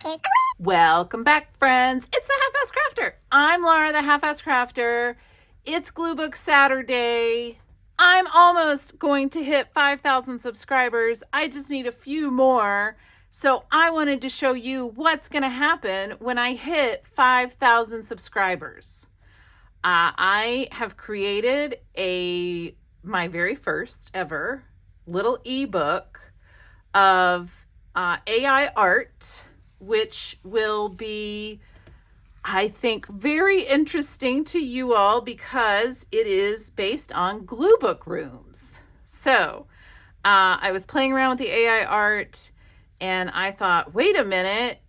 Cheers. Welcome back, friends. It's the Halfass Crafter. I'm Laura, the Halfass Crafter. It's Glue Book Saturday. I'm almost going to hit 5,000 subscribers. I just need a few more. So I wanted to show you what's going to happen when I hit 5,000 subscribers. I have created my very first ever little ebook of AI art, which will be, I think, very interesting to you all because it is based on glue book rooms. So I was playing around with the AI art and I thought, wait a minute,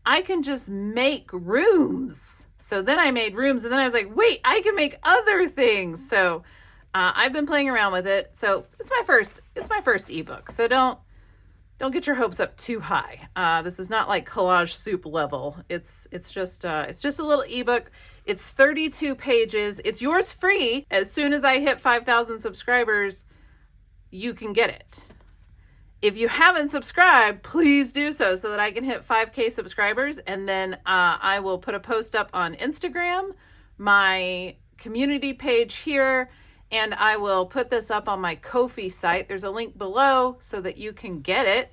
I can just make rooms. So then I made rooms and then I was like, wait, I can make other things. So I've been playing around with it. So it's my first ebook. So don't get your hopes up too high. This is not like collage soup level. It's just a little ebook. It's 32 pages. It's yours free. As soon as I hit 5,000 subscribers, you can get it. If you haven't subscribed, please do so that I can hit 5K subscribers. And then I will put a post up on Instagram, my community page here, and I will put this up on my Ko-fi site. There's a link below so that you can get it.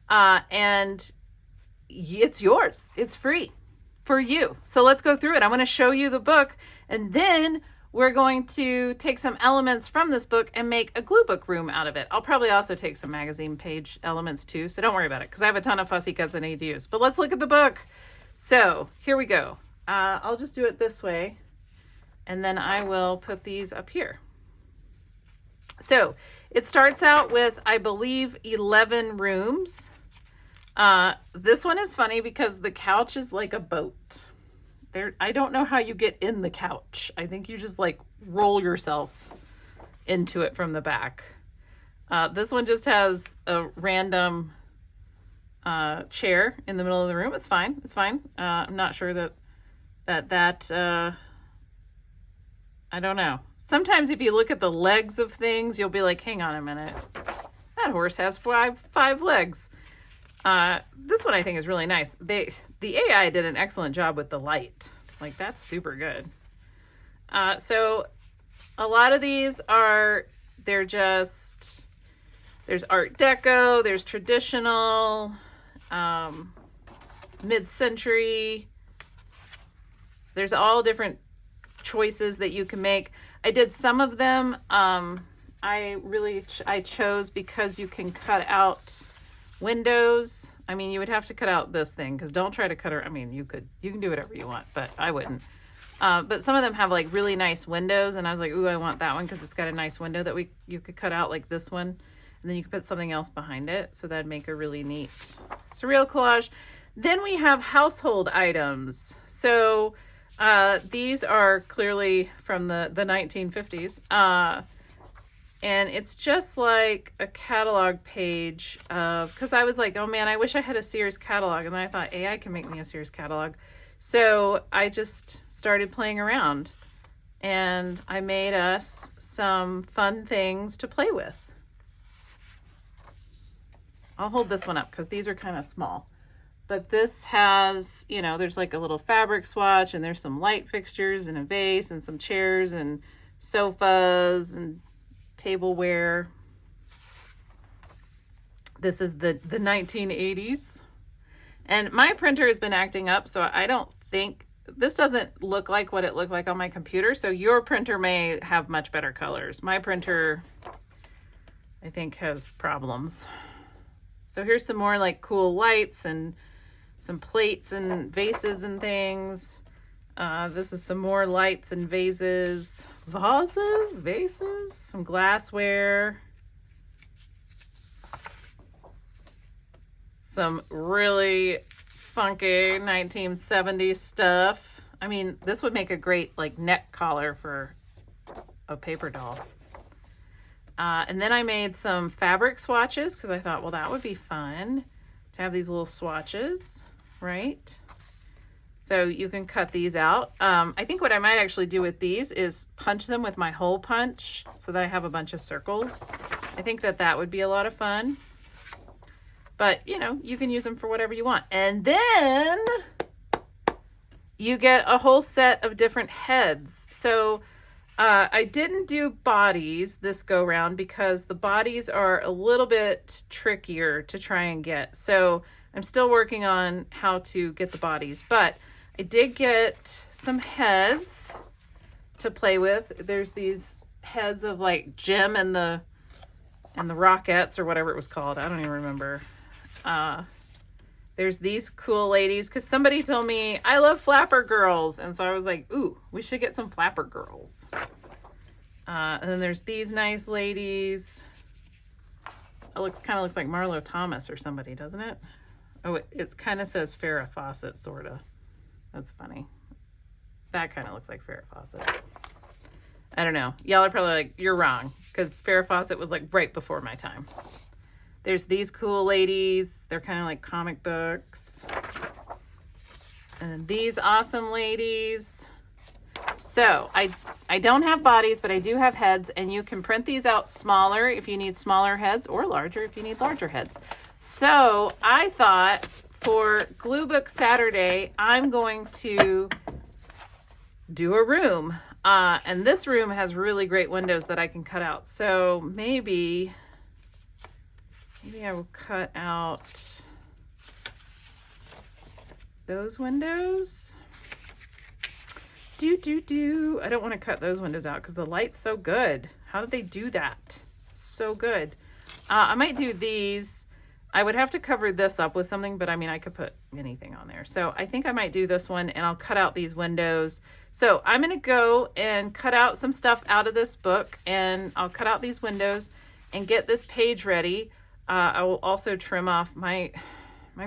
And it's yours. It's free for you. So let's go through it. I'm going to show you the book, and then we're going to take some elements from this book and make a glue book room out of it. I'll probably also take some magazine page elements too, so don't worry about it because I have a ton of fussy cuts I need to use. But let's look at the book. So here we go. I'll just do it this way, and then I will put these up here. So it starts out with, I believe, 11 rooms. This one is funny because the couch is like a boat. I don't know how you get in the couch. I think you just like roll yourself into it from the back. This one just has a random chair in the middle of the room. It's fine. It's fine. I'm not sure that I don't know. Sometimes if you look at the legs of things, you'll be like, hang on a minute. That horse has five legs. This one I think is really nice. The AI did an excellent job with the light. Like, that's super good. So a lot of these there's Art Deco, there's traditional, mid-century. There's all different choices that you can make. I did some of them. I chose because you can cut out windows. I mean, you would have to cut out this thing because don't try to cut her. I mean, you can do whatever you want, but I wouldn't. But some of them have like really nice windows, and I was like, ooh, I want that one because it's got a nice window that you could cut out, like this one, and then you could put something else behind it. So that'd make a really neat surreal collage. Then we have household items. So these are clearly from the 1950s. And it's just like a catalog page because I was like, oh man, I wish I had a Sears catalog. And then I thought AI can make me a Sears catalog. So I just started playing around and I made us some fun things to play with. I'll hold this one up because these are kind of small. But this has, there's like a little fabric swatch and there's some light fixtures and a vase and some chairs and sofas and tableware. This is the 1980s. And my printer has been acting up, so I don't think, this doesn't look like what it looked like on my computer, so your printer may have much better colors. My printer, I think, has problems. So here's some more like cool lights and some plates and vases and things. This is some more lights and vases, some glassware, some really funky 1970s stuff. I mean, this would make a great like neck collar for a paper doll. And then I made some fabric swatches because I thought, well, that would be fun to have these little swatches, right? So you can cut these out. I think what I might actually do with these is punch them with my hole punch so that I have a bunch of circles. I think that would be a lot of fun. But, you know, you can use them for whatever you want. And then you get a whole set of different heads. So I didn't do bodies this go round because the bodies are a little bit trickier to try and get. So I'm still working on how to get the bodies, but I did get some heads to play with. There's these heads of like Jim and the Rockettes or whatever it was called. I don't even remember. There's these cool ladies because somebody told me I love flapper girls, and so I was like, ooh, we should get some flapper girls. And then there's these nice ladies. It kind of looks like Marlo Thomas or somebody, doesn't it? Oh, it kind of says Farrah Fawcett, sort of. That's funny. That kind of looks like Farrah Fawcett. I don't know. Y'all are probably like, you're wrong, because Farrah Fawcett was like right before my time. There's these cool ladies. They're kind of like comic books. And then these awesome ladies. So I don't have bodies, but I do have heads, and you can print these out smaller if you need smaller heads, or larger if you need larger heads. So I thought for Glue Book Saturday, I'm going to do a room. And this room has really great windows that I can cut out. So maybe I will cut out those windows. I don't want to cut those windows out because the light's so good. How did they do that? So good. I might do these. I would have to cover this up with something, but I mean, I could put anything on there. So I think I might do this one, and I'll cut out these windows. So I'm going to go and cut out some stuff out of this book, and I'll cut out these windows and get this page ready. I will also trim off my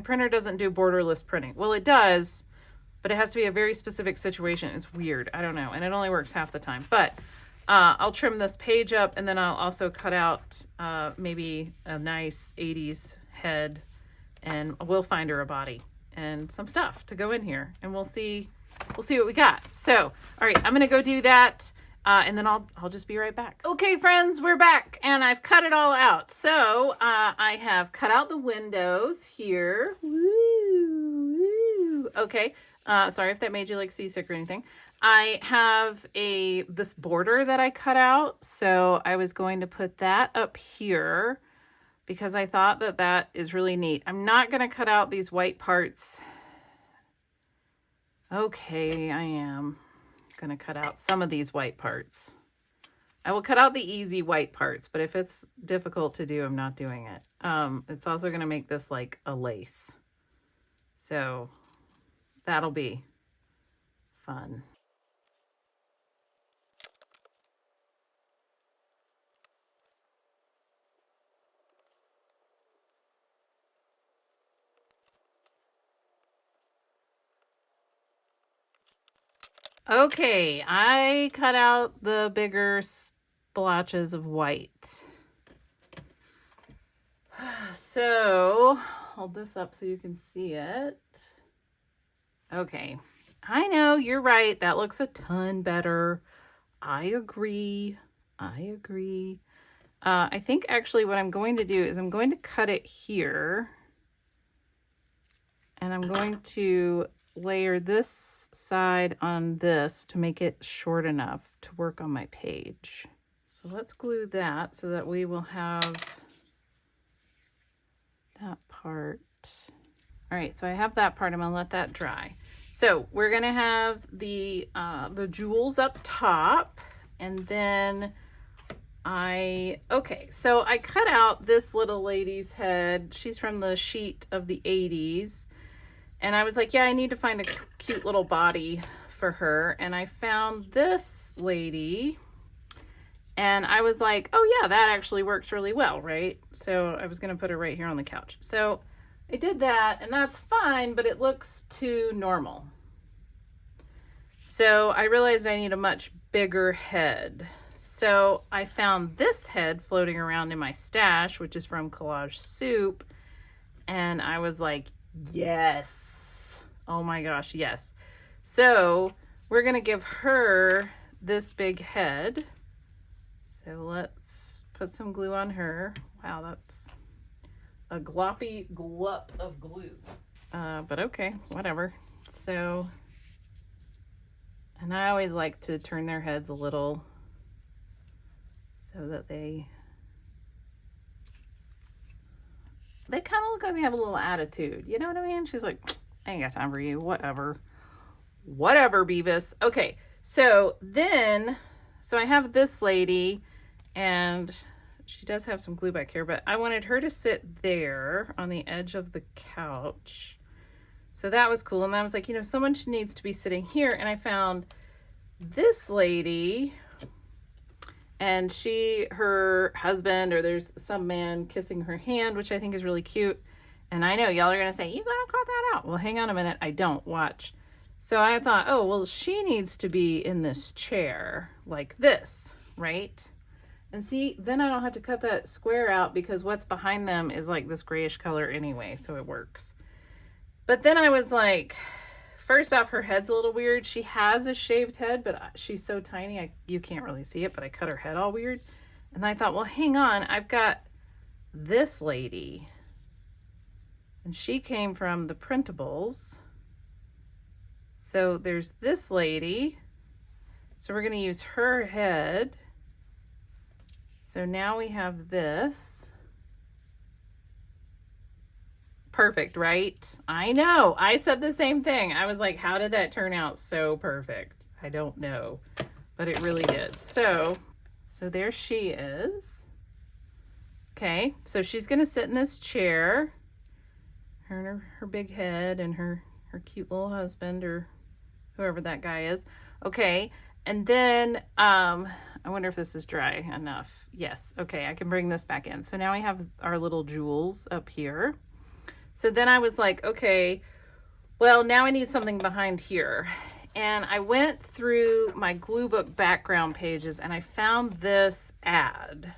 printer doesn't do borderless printing. Well, it does, but it has to be a very specific situation. It's weird. I don't know. And it only works half the time, but I'll trim this page up, and then I'll also cut out maybe a nice 80s head, and we'll find her a body and some stuff to go in here, and we'll see what we got. So, all right, I'm going to go do that. And then I'll just be right back. Okay, friends, we're back, and I've cut it all out. So I have cut out the windows here. Woo. Okay. Sorry if that made you like seasick or anything. I have this border that I cut out. So I was going to put that up here because I thought that is really neat. I'm not going to cut out these white parts. Okay, I am going to cut out some of these white parts. I will cut out the easy white parts, but if it's difficult to do, I'm not doing it. It's also going to make this like a lace. So that'll be fun. Okay, I cut out the bigger splotches of white. So, hold this up so you can see it. Okay, I know, you're right. That looks a ton better. I agree. I think actually what I'm going to do is I'm going to cut it here. And I'm going to layer this side on this to make it short enough to work on my page. So let's glue that so that we will have that part. All right, so I have that part. I'm gonna let that dry. So we're gonna have the jewels up top, and then so I cut out this little lady's head. She's from the sheet of the 80s. And I was like, yeah, I need to find a cute little body for her. And I found this lady, and I was like, oh yeah, that actually works really well, right? So I was going to put her right here on the couch. So I did that, and that's fine, but it looks too normal. So I realized I need a much bigger head. So I found this head floating around in my stash, which is from Collage Soup. And I was like, yes. Oh my gosh, yes. So we're going to give her this big head. So let's put some glue on her. Wow, a gloppy glup of glue. But okay, whatever. So, and I always like to turn their heads a little so that they kind of look like they have a little attitude. You know what I mean? She's like, I ain't got time for you. Whatever, Beavis. Okay, so I have this lady, and she does have some glue back here, but I wanted her to sit there on the edge of the couch. So that was cool. And I was like, someone needs to be sitting here. And I found this lady, and her husband, or there's some man kissing her hand, which I think is really cute. And I know y'all are going to say, you got to cut that out. Well, hang on a minute. I don't. Watch. So I thought, oh, well, she needs to be in this chair like this, right? And see, then I don't have to cut that square out because what's behind them is like this grayish color anyway, so it works. But then I was like, first off, her head's a little weird. She has a shaved head, but she's so tiny, you can't really see it, but I cut her head all weird. And I thought, well, hang on, I've got this lady. And she came from the printables. So there's this lady. So we're going to use her head. So now we have this. Perfect, right? I know. I said the same thing. I was like, how did that turn out so perfect? I don't know, but it really did. So there she is. Okay, so she's going to sit in this chair. Her and her big head and her cute little husband, or whoever that guy is. Okay, and then I wonder if this is dry enough. Yes, okay, I can bring this back in. So now we have our little jewels up here. So then I was like, okay, well, now I need something behind here. And I went through my glue book background pages and I found this ad.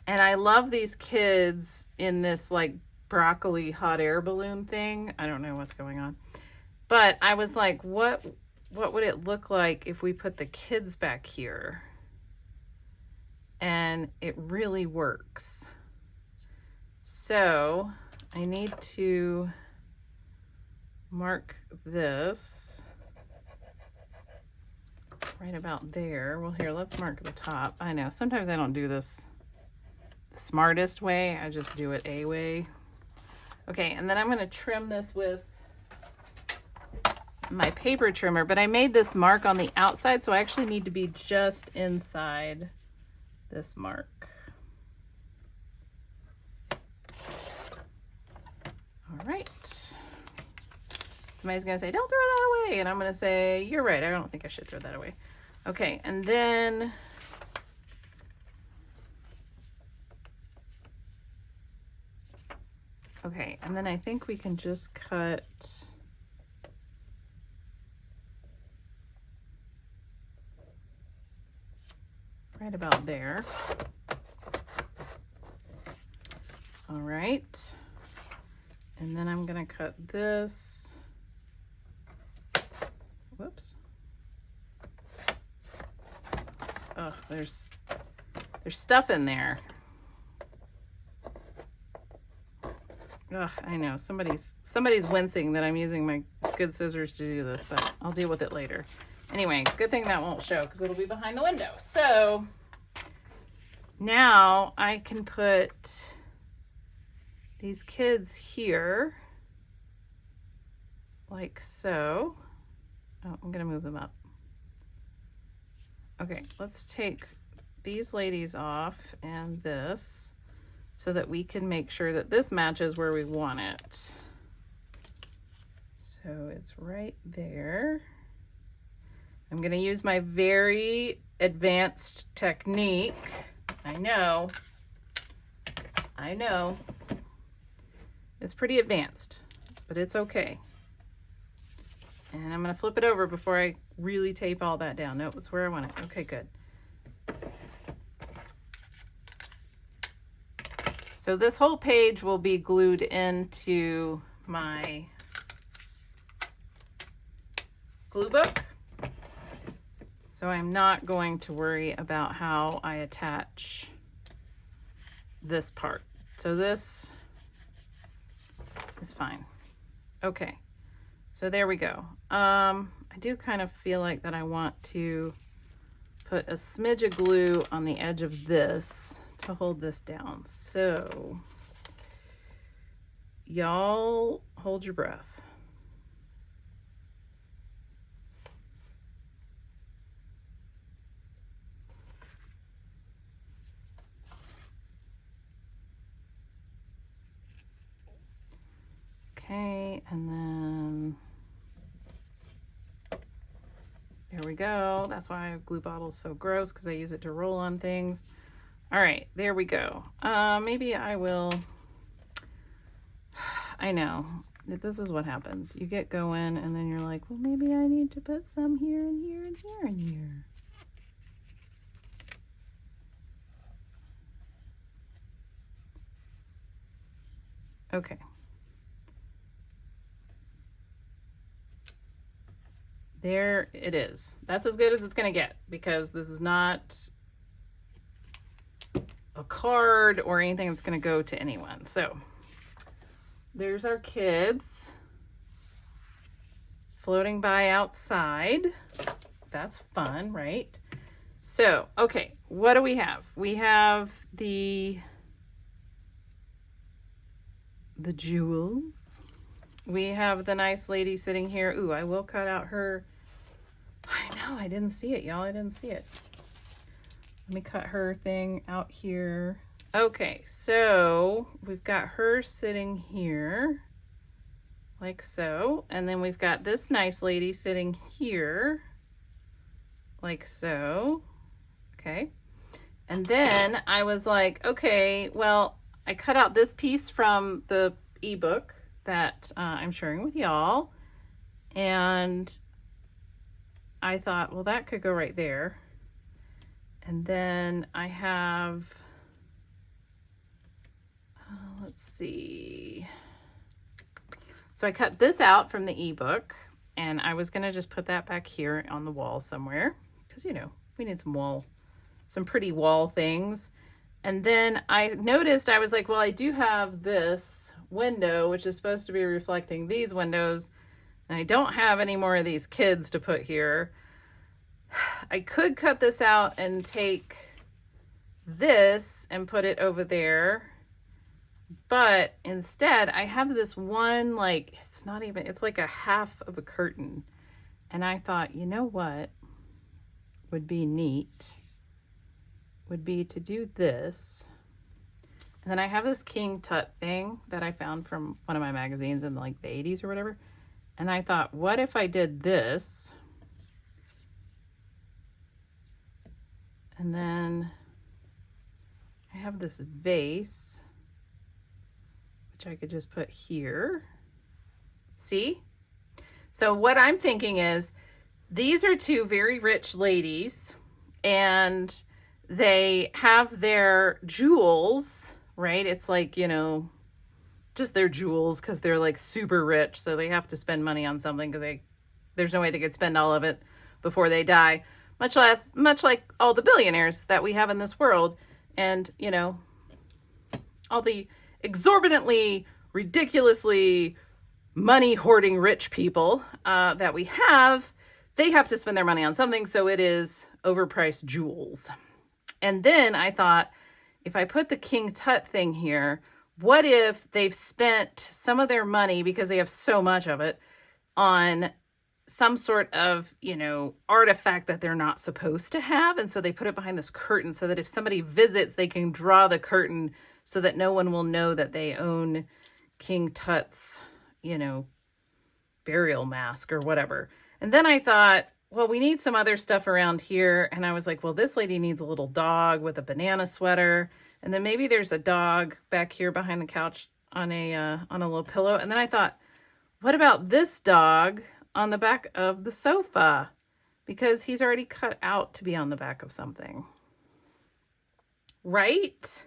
And I love these kids in this like broccoli hot air balloon thing. I don't know what's going on. But I was like, what would it look like if we put the kids back here? And it really works. So I need to mark this right about there. Well, here, let's mark the top. I know, sometimes I don't do this the smartest way. I just do it a way. Okay, and then I'm going to trim this with my paper trimmer, but I made this mark on the outside, so I actually need to be just inside this mark. All right. Somebody's going to say, don't throw that away. And I'm going to say, you're right. I don't think I should throw that away. Okay, and then I think we can just cut right about there. All right. And then I'm going to cut this. Whoops. Oh, there's stuff in there. Ugh, I know, somebody's wincing that I'm using my good scissors to do this, but I'll deal with it later. Anyway, good thing that won't show because it'll be behind the window. So now I can put these kids here like so. Oh, I'm gonna move them up. Okay, let's take these ladies off and this so that we can make sure that this matches where we want it. So it's right there. I'm gonna use my very advanced technique. I know. It's pretty advanced, but it's okay. And I'm gonna flip it over before I really tape all that down. Nope, it's where I want it. Okay, good. So this whole page will be glued into my glue book. So I'm not going to worry about how I attach this part. So this is fine. Okay, so there we go. I do kind of feel like that I want to put a smidge of glue on the edge of this to hold this down. So y'all hold your breath. Okay, and then there we go. That's why a glue bottle is so gross, because I use it to roll on things. All right, there we go. Maybe I will, I know, this is what happens. You get going and then you're like, well, maybe I need to put some here and here and here and here. Okay. There it is. That's as good as it's going to get, because this is not a card or anything that's going to go to anyone. So there's our kids floating by outside. That's fun, right? So, okay, what do we have? We have the jewels. We have the nice lady sitting here. Ooh, I will cut out her. I know, I didn't see it, y'all. I didn't see it. Let me cut her thing out here. Okay, so we've got her sitting here, like so. And then we've got this nice lady sitting here, like so. Okay. And then I was like, okay, well, I cut out this piece from the ebook that I'm sharing with y'all. And I thought, well, that could go right there. And then I have, let's see. So I cut this out from the ebook, and I was gonna just put that back here on the wall somewhere, because, you know, we need some pretty wall things. And then I noticed, I was like, well, I do have this window, which is supposed to be reflecting these windows, and I don't have any more of these kids to put here. I could cut this out and take this and put it over there, but instead I have this one, like, it's not even, it's like a half of a curtain. And I thought, you know what would be neat would be to do this. And then I have this King Tut thing that I found from one of my magazines in like the 80s or whatever. And I thought, what if I did this? And then I have this vase, which I could just put here. See? So what I'm thinking is, these are two very rich ladies, and they have their jewels, right? It's like, you know, just their jewels, because they're like super rich, so they have to spend money on something, because there's no way they could spend all of it before they die, much like all the billionaires that we have in this world, and, you know, all the exorbitantly, ridiculously money hoarding rich people that we have. They have to spend their money on something, so it is overpriced jewels. And then I thought, if I put the King Tut thing here, what if they've spent some of their money, because they have so much of it, on some sort of, you know, artifact that they're not supposed to have, and so they put it behind this curtain so that if somebody visits, they can draw the curtain so that no one will know that they own King Tut's, you know, burial mask or whatever. And then I thought, well, we need some other stuff around here. And I was like, well, this lady needs a little dog with a banana sweater. And then maybe there's a dog back here behind the couch on a little pillow. And then I thought, what about this dog on the back of the sofa? Because he's already cut out to be on the back of something. Right?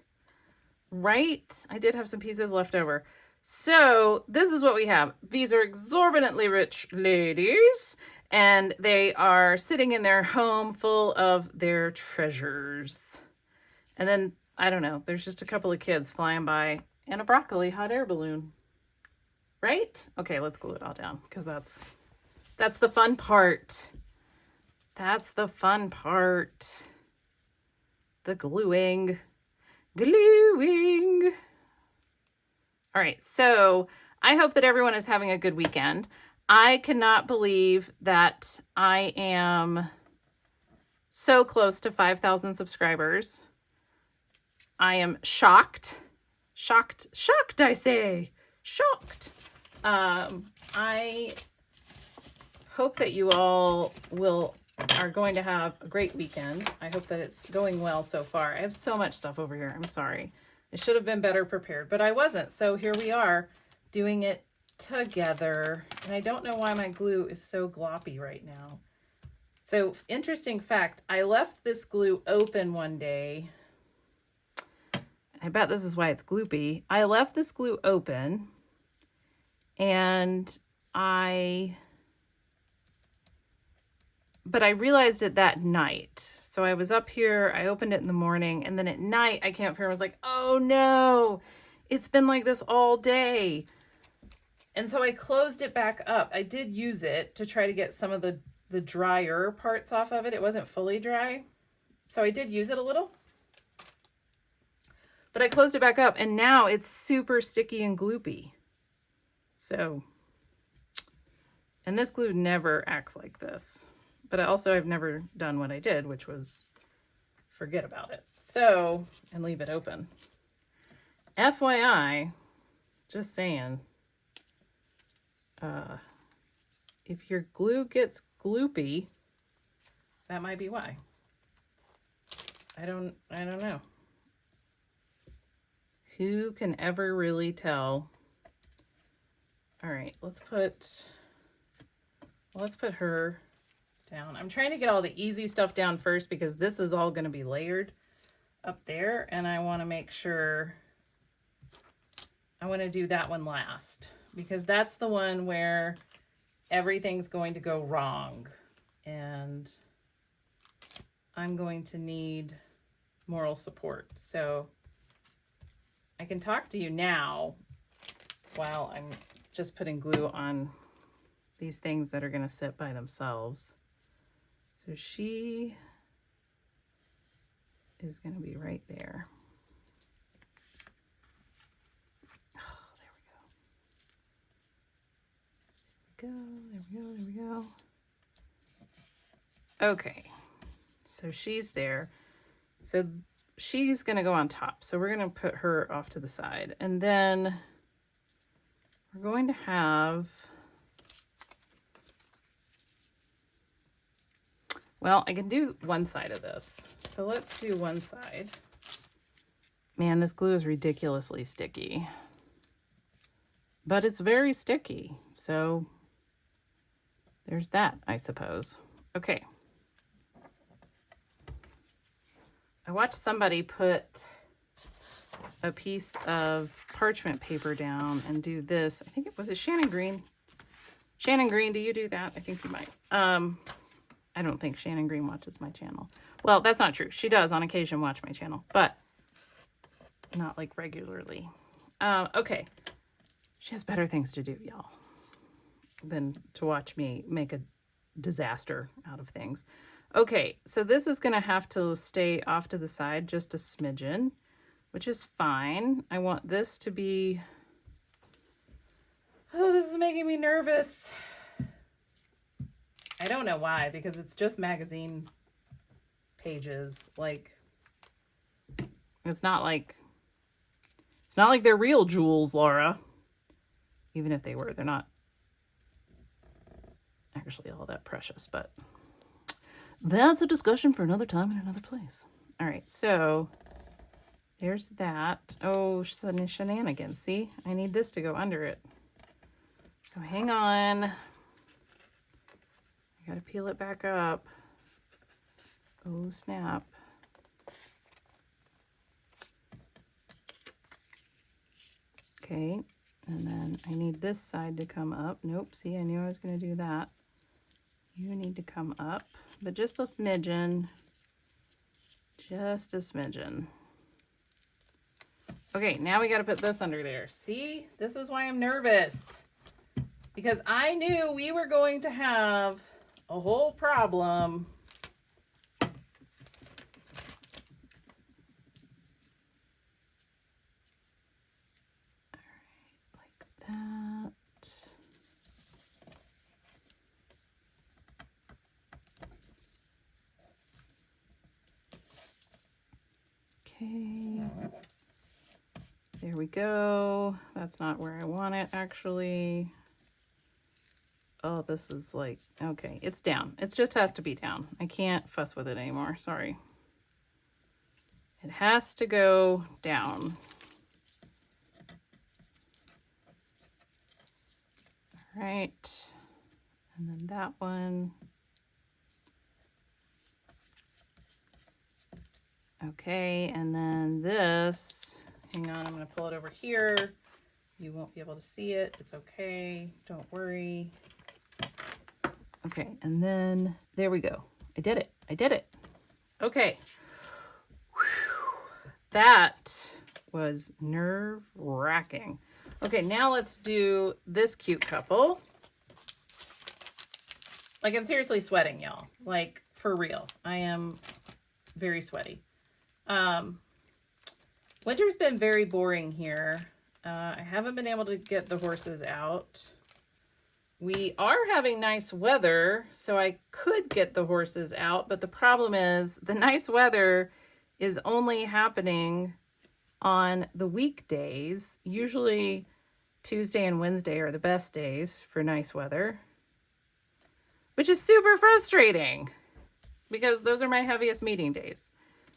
Right? I did have some pieces left over. So this is what we have. These are exorbitantly rich ladies, and they are sitting in their home full of their treasures. And then, I don't know, there's just a couple of kids flying by and a broccoli hot air balloon. right? Okay, let's glue it all down because that's the fun part. That's the fun part. The gluing. Gluing. All right, so I hope that everyone is having a good weekend. I cannot believe that I am so close to 5,000 subscribers. I am shocked. Shocked, I say. Shocked. I hope that you all are going to have a great weekend. I hope that it's going well so far. I have so much stuff over here. I'm sorry. I should have been better prepared, but I wasn't. So here we are doing it together. And I don't know why my glue is so gloppy right now. So interesting fact, I left this glue open one day. I bet this is why it's gloopy. I left this glue open and but I realized it that night. So I was up here, I opened it in the morning, and then at night I came up here and was like, oh no, it's been like this all day. And so I closed it back up. I did use it to try to get some of the drier parts off of it. It wasn't fully dry. So I did use it a little. But I closed it back up and now it's super sticky and gloopy. So, and this glue never acts like this. But I've never done what I did, which was forget about it. So, and leave it open. FYI, just saying, if your glue gets gloopy, that might be why. I don't know. Who can ever really tell? All right, let's put her down. I'm trying to get all the easy stuff down first because this is all going to be layered up there, and I want to make sure I want to do that one last because that's the one where everything's going to go wrong and I'm going to need moral support. So I can talk to you now while I'm just putting glue on these things that are going to sit by themselves. So she is going to be right there. Oh, there we go. Okay, so she's there. So she's going to go on top. So we're going to put her off to the side. And then we're going to have... Well, I can do one side of this. So let's do one side. Man, this glue is ridiculously sticky. But it's very sticky. So there's that, I suppose. Okay. I watched somebody put a piece of parchment paper down and do this. I think it was Shannon Green. Shannon Green, do you do that? I think you might. I don't think Shannon Green watches my channel. Well, that's not true. She does on occasion watch my channel, but not like regularly. Okay. She has better things to do, y'all, than to watch me make a disaster out of things. Okay, so this is going to have to stay off to the side just a smidgen, which is fine. I want this to be... Oh, this is making me nervous. I don't know why, because it's just magazine pages. Like, it's not like they're real jewels, Laura. Even if they were, they're not actually all that precious, but that's a discussion for another time in another place. All right, so there's that. Oh, shenanigans. See, I need this to go under it. So hang on. I gotta peel it back up. Oh, snap. Okay, and then I need this side to come up. Nope, see, I knew I was gonna do that. You need to come up, but just a smidgen. Just a smidgen. Okay, now we gotta put this under there. See, this is why I'm nervous. because I knew we were going to have a whole problem. That. Okay. There we go. That's not where I want it, actually. Oh, this is like, okay, it's down. It just has to be down. I can't fuss with it anymore. Sorry. It has to go down. All right. And then that one. Okay, and then this, hang on, I'm going to pull it over here. You won't be able to see it. It's okay. Don't worry. Okay, and then there we go. I did it. I did it. Okay. Whew. That was nerve-wracking. Okay, now let's do this cute couple. Like, I'm seriously sweating, y'all. Like, for real. I am very sweaty. Winter's been very boring here. I haven't been able to get the horses out. We are having nice weather, so I could get the horses out, but the problem is the nice weather is only happening on the weekdays. Usually Tuesday and Wednesday are the best days for nice weather, which is super frustrating because those are my heaviest meeting days.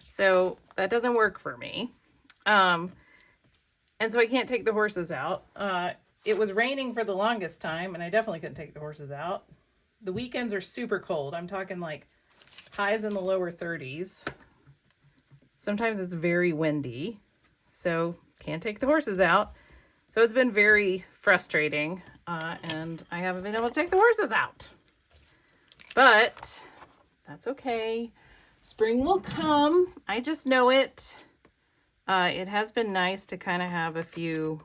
So that doesn't work for me. And so I can't take the horses out. It was raining for the longest time, and I definitely couldn't take the horses out. The weekends are super cold. I'm talking like highs in the lower 30s. Sometimes it's very windy, so can't take the horses out. So it's been very frustrating, and I haven't been able to take the horses out. But that's okay. Spring will come. I just know it. It has been nice to kind of have a few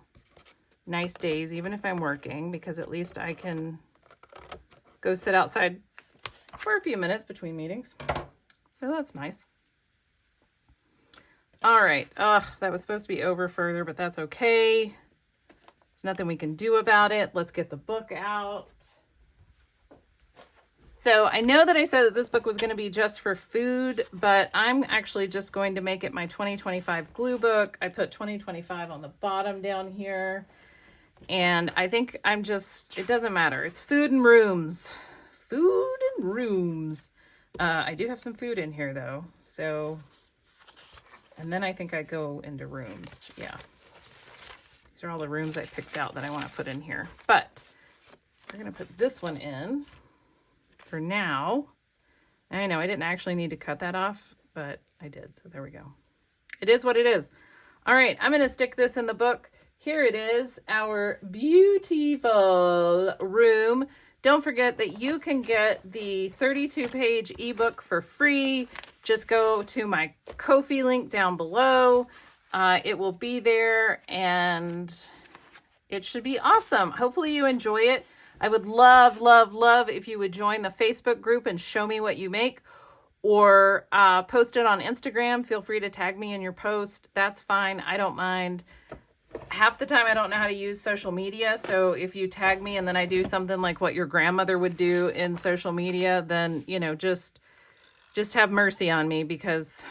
nice days, even if I'm working, because at least I can go sit outside for a few minutes between meetings. So that's nice. All right. That was supposed to be over further, but that's okay. There's nothing we can do about it. Let's get the book out. So I know that I said that this book was going to be just for food, but I'm actually just going to make it my 2025 glue book. I put 2025 on the bottom down here. And I think I'm just, it doesn't matter. It's food and rooms. Food and rooms. I do have some food in here though. So, and then I think I go into rooms. Yeah. These are all the rooms I picked out that I want to put in here. But we're going to put this one in for now. I know I didn't actually need to cut that off, but I did. So there we go. It is what it is. All right. I'm going to stick this in the book. Here it is, our beautiful room. Don't forget that you can get the 32-page ebook for free. Just go to my Ko-fi link down below. It will be there and it should be awesome. Hopefully you enjoy it. I would love, love, love if you would join the Facebook group and show me what you make, or post it on Instagram. Feel free to tag me in your post. That's fine. I don't mind. Half the time I don't know how to use social media, so if you tag me and then I do something like what your grandmother would do in social media, then, you know, just have mercy on me, because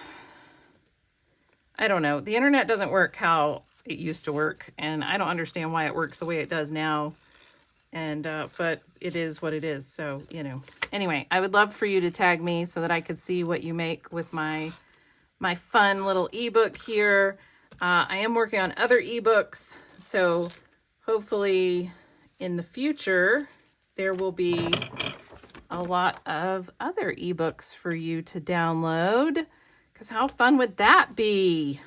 I don't know. The internet doesn't work how it used to work, and I don't understand why it works the way it does now. And but it is what it is, so, you know. Anyway, I would love for you to tag me so that I could see what you make with my fun little ebook here. I am working on other ebooks, so hopefully in the future there will be a lot of other ebooks for you to download, because how fun would that be?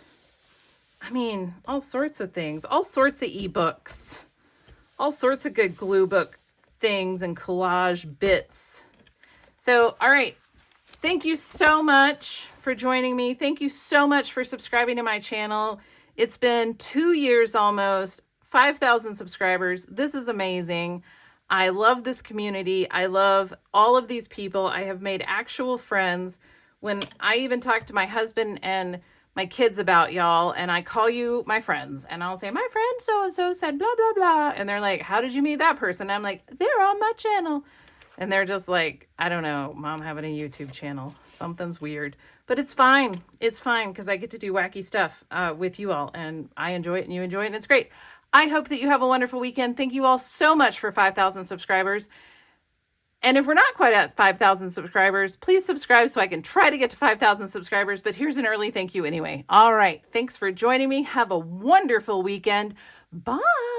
I mean, all sorts of things, all sorts of ebooks, all sorts of good glue book things and collage bits. So, all right. Thank you so much for joining me. Thank you so much for subscribing to my channel. It's been 2 years almost, 5,000 subscribers. This is amazing. I love this community. I love all of these people. I have made actual friends. When I even talk to my husband and my kids about y'all, and I call you my friends, and I'll say, my friend so-and-so said blah, blah, blah. And they're like, how did you meet that person? And I'm like, they're on my channel. And they're just like, I don't know, Mom having a YouTube channel. Something's weird. But it's fine. It's fine because I get to do wacky stuff with you all. And I enjoy it and you enjoy it. And it's great. I hope that you have a wonderful weekend. Thank you all so much for 5,000 subscribers. And if we're not quite at 5,000 subscribers, please subscribe so I can try to get to 5,000 subscribers. But here's an early thank you anyway. All right. Thanks for joining me. Have a wonderful weekend. Bye.